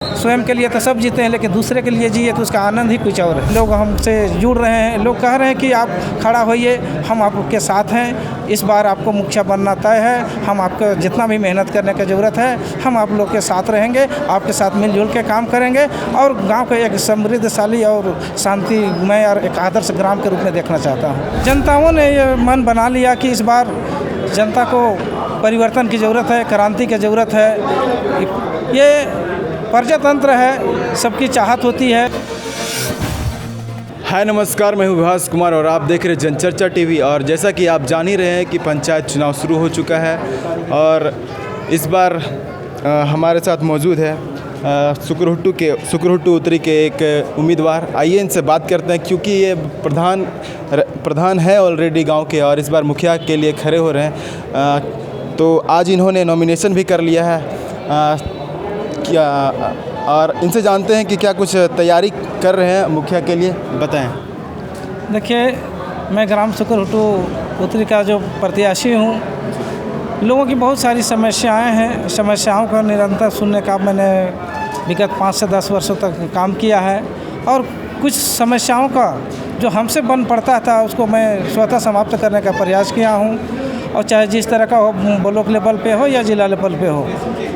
स्वयं के लिए तो सब जीते हैं, लेकिन दूसरे के लिए जिए तो उसका आनंद ही कुछ और है। लोग हमसे जुड़ रहे हैं, लोग कह रहे हैं कि आप खड़ा होइए, हम आपके साथ हैं, इस बार आपको मुखिया बनना तय है, हम आपको जितना भी मेहनत करने की ज़रूरत है हम आप लोग के साथ रहेंगे, आपके साथ मिलजुल के काम करेंगे और गांव को एक समृद्धशाली और शांतिमय और एक आदर्श ग्राम के रूप में देखना चाहता हूँ। जनताओं ने ये मन बना लिया कि इस बार जनता को परिवर्तन की ज़रूरत है, क्रांति की ज़रूरत है। ये प्रजातंत्र है, सबकी चाहत होती है। हाय नमस्कार, मैं हूँ विभास कुमार और आप देख रहे हैं जनचर्चा टीवी। और जैसा कि आप जान ही रहे हैं कि पंचायत चुनाव शुरू हो चुका है और इस बार हमारे साथ मौजूद है सुकरहुट्टू उत्तरी के एक उम्मीदवार। आइए इनसे बात करते हैं, क्योंकि ये प्रधान है ऑलरेडी गांव के और इस बार मुखिया के लिए खड़े हो रहे हैं। तो आज इन्होंने नॉमिनेशन भी कर लिया है क्या, और इनसे जानते हैं कि क्या कुछ तैयारी कर रहे हैं मुखिया के लिए, बताएं। देखिए, मैं ग्राम सुकरहुट्टू उत्तरी का जो प्रत्याशी हूँ, लोगों की बहुत सारी समस्याएं हैं। समस्याओं का निरंतर सुनने का मैंने विगत 5 से 10 वर्षों तक काम किया है और कुछ समस्याओं का जो हमसे बन पड़ता था उसको मैं स्वतः समाप्त करने का प्रयास किया हूँ, और चाहे जिस तरह का हो, ब्लॉक लेवल पे हो या जिला लेवल पे हो।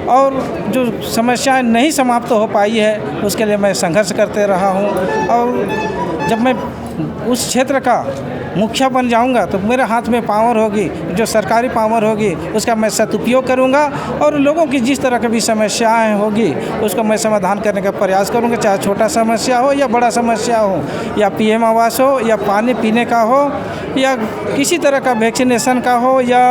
और जो समस्याएं नहीं समाप्त हो पाई है उसके लिए मैं संघर्ष करते रहा हूं, और जब मैं उस क्षेत्र का मुखिया बन जाऊंगा तो मेरे हाथ में पावर होगी, जो सरकारी पावर होगी उसका मैं सदुपयोग करूंगा और लोगों की जिस तरह की भी समस्याएं होगी उसको मैं समाधान करने का प्रयास करूंगा, चाहे छोटा समस्या हो या बड़ा समस्या हो, या पीएम आवास हो या पानी पीने का हो या किसी तरह का वैक्सीनेशन का हो या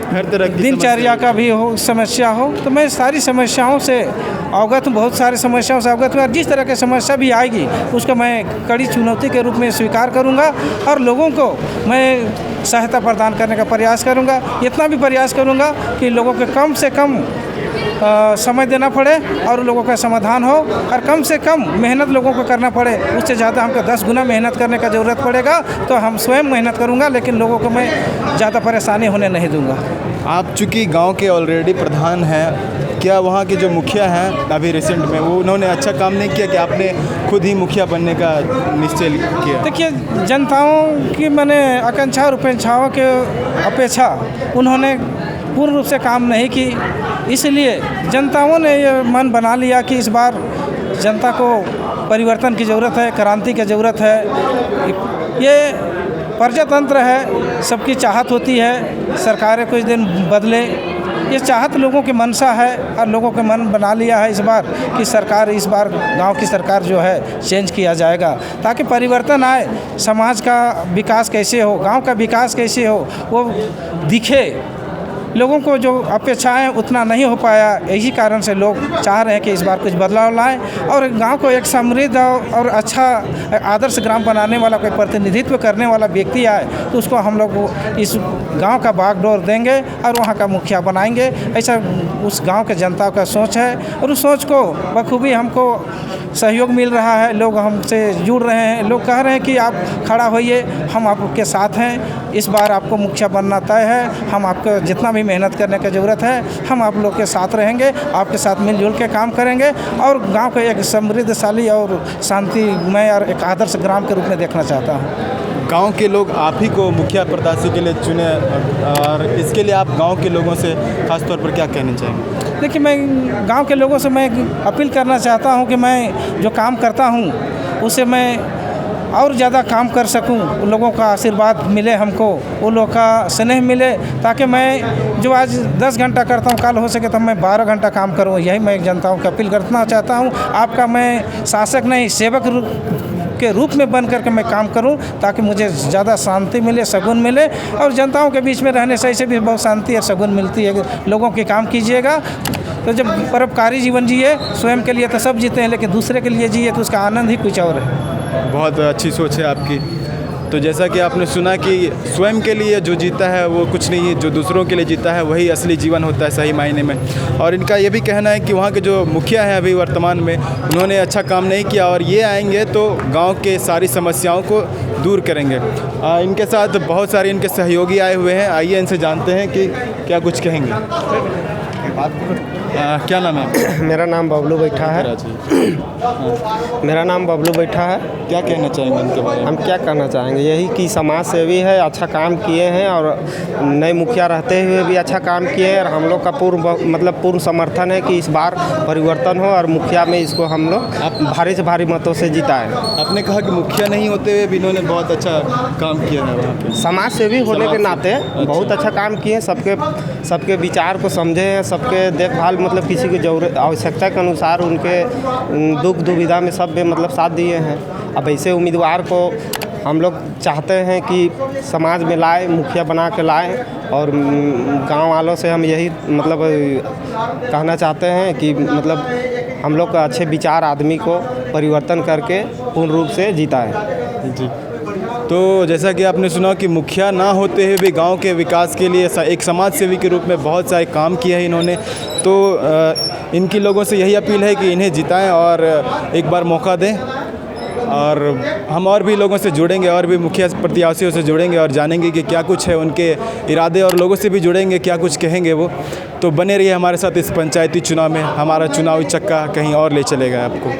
हर तरह की दिनचर्या का भी हो समस्या हो, तो मैं सारी समस्याओं से अवगत हूँ, बहुत सारी समस्याओं से अवगत हूँ। और जिस तरह की समस्या भी आएगी उसको मैं कड़ी चुनौती के रूप में स्वीकार करूँगा और लोगों को मैं सहायता प्रदान करने का प्रयास करूँगा। इतना भी प्रयास करूँगा कि लोगों के कम से कम समय देना पड़े और लोगों का समाधान हो, और कम से कम मेहनत लोगों को करना पड़े। उससे ज़्यादा हमको 10 गुना मेहनत करने का ज़रूरत पड़ेगा तो हम स्वयं मेहनत करूँगा, लेकिन लोगों को मैं ज़्यादा परेशानी होने नहीं दूँगा। आप चूँकि गांव के ऑलरेडी प्रधान हैं, क्या वहाँ के जो मुखिया हैं अभी रिसेंट में वो उन्होंने अच्छा काम नहीं किया कि आपने खुद ही मुखिया बनने का निश्चय किया? देखिए, जनताओं की मैंने आकांक्षा और उपेक्षाओं के अपेक्षा उन्होंने पूर्ण रूप से काम नहीं की, इसलिए जनताओं ने ये मन बना लिया कि इस बार जनता को परिवर्तन की ज़रूरत है, क्रांति की ज़रूरत है। ये प्रजातंत्र है, सबकी चाहत होती है सरकारें कुछ दिन बदले, ये चाहत लोगों की मंशा है और लोगों के मन बना लिया है इस बार कि सरकार, इस बार गांव की सरकार जो है चेंज किया जाएगा ताकि परिवर्तन आए, समाज का विकास कैसे हो, गांव का विकास कैसे हो वो दिखे। लोगों को जो अपेक्षाएं उतना नहीं हो पाया, यही कारण से लोग चाह रहे हैं कि इस बार कुछ बदलाव लाएं और गांव को एक समृद्ध और अच्छा आदर्श ग्राम बनाने वाला, कोई प्रतिनिधित्व करने वाला व्यक्ति आए तो उसको हम लोग इस गांव का बागडोर देंगे और वहां का मुखिया बनाएंगे। ऐसा उस गांव के जनता का सोच है और उस सोच को बखूबी हमको सहयोग मिल रहा है। लोग हमसे जुड़ रहे हैं, लोग कह रहे हैं कि आप खड़ा होइए, हम आपके साथ हैं, इस बार आपको मुखिया बनना तय है, हम आपको जितना भी मेहनत करने की ज़रूरत है हम आप लोग के साथ रहेंगे, आपके साथ मिलजुल के काम करेंगे और गांव को एक समृद्धशाली और शांतिमय और एक आदर्श ग्राम के रूप में देखना चाहता हूं। गांव के लोग आप ही को मुखिया प्रत्याशी के लिए चुने और इसके लिए आप गांव के लोगों से खास तौर पर क्या कहना चाहेंगे? देखिए, मैं गांव के लोगों से मैं अपील करना चाहता हूं कि मैं जो काम करता हूं उसे मैं और ज़्यादा काम कर सकूं, उन लोगों का आशीर्वाद मिले हमको, उन लोगों का स्नेह मिले, ताकि मैं जो आज 10 घंटा करता हूं कल हो सके तो मैं 12 घंटा काम करूं। यही मैं जनताओं को अपील करना चाहता हूं। आपका मैं शासक नहीं, सेवक के रूप में बन करके मैं काम करूं ताकि मुझे ज़्यादा शांति मिले, शगुन मिले, और जनताओं के बीच में रहने से ऐसे भी बहुत शांति और शगुन मिलती है। लोगों के काम कीजिएगा तो जब परोपकारी जीवन जिए, स्वयं के लिए तो सब जीते हैं, लेकिन दूसरे के लिए जिए तो उसका आनंद ही कुछ और है। बहुत अच्छी सोच है आपकी। तो जैसा कि आपने सुना कि स्वयं के लिए जो जीता है वो कुछ नहीं है, जो दूसरों के लिए जीता है वही असली जीवन होता है सही मायने में। और इनका ये भी कहना है कि वहाँ के जो मुखिया हैं अभी वर्तमान में, उन्होंने अच्छा काम नहीं किया और ये आएंगे तो गांव के सारी समस्याओं को दूर करेंगे। इनके साथ बहुत सारे इनके सहयोगी आए हुए हैं, आइए इनसे जानते हैं कि क्या कुछ कहेंगे। क्या नाम है आपका? मेरा नाम बबलू बैठा है। मेरा नाम बबलू बैठा है। क्या कहना चाहेंगे इनके बारे में? हम क्या कहना चाहेंगे, यही कि समाज सेवी है, अच्छा काम किए हैं और नए मुखिया रहते हुए भी अच्छा काम किए हैं और हम लोग का पूर्ण समर्थन है कि इस बार परिवर्तन हो और मुखिया में इसको हम लोग भारी से भारी मतों से जिताएं। आपने कहा कि मुखिया नहीं होते हुए भी इन्होंने बहुत अच्छा काम किया है वहाँ पे। समाज सेवी होने के नाते बहुत अच्छा काम किए हैं, सबके विचार को समझे हैं, सबके देखभाल मतलब किसी की जरूरत आवश्यकता के अनुसार उनके दुख दुविधा में सब में मतलब साथ दिए हैं। अब ऐसे उम्मीदवार को हम लोग चाहते हैं कि समाज में लाए, मुखिया बना के लाए और गांव वालों से हम यही मतलब कहना चाहते हैं कि मतलब हम लोग का अच्छे विचार आदमी को परिवर्तन करके पूर्ण रूप से जिताएं। जी, तो जैसा कि आपने सुना कि मुखिया ना होते हुए भी गांव के विकास के लिए एक समाज सेवी के रूप में बहुत सारे काम किए हैं इन्होंने। तो इनकी लोगों से यही अपील है कि इन्हें जिताएं और एक बार मौका दें। और हम और भी लोगों से जुड़ेंगे और भी मुखिया प्रत्याशियों से जुड़ेंगे और जानेंगे कि क्या कुछ है उनके इरादे, और लोगों से भी जुड़ेंगे क्या कुछ कहेंगे वो। तो बने रहिए हमारे साथ इस पंचायती चुनाव में। हमारा चुनावी चक्का कहीं और ले चलेगा आपको।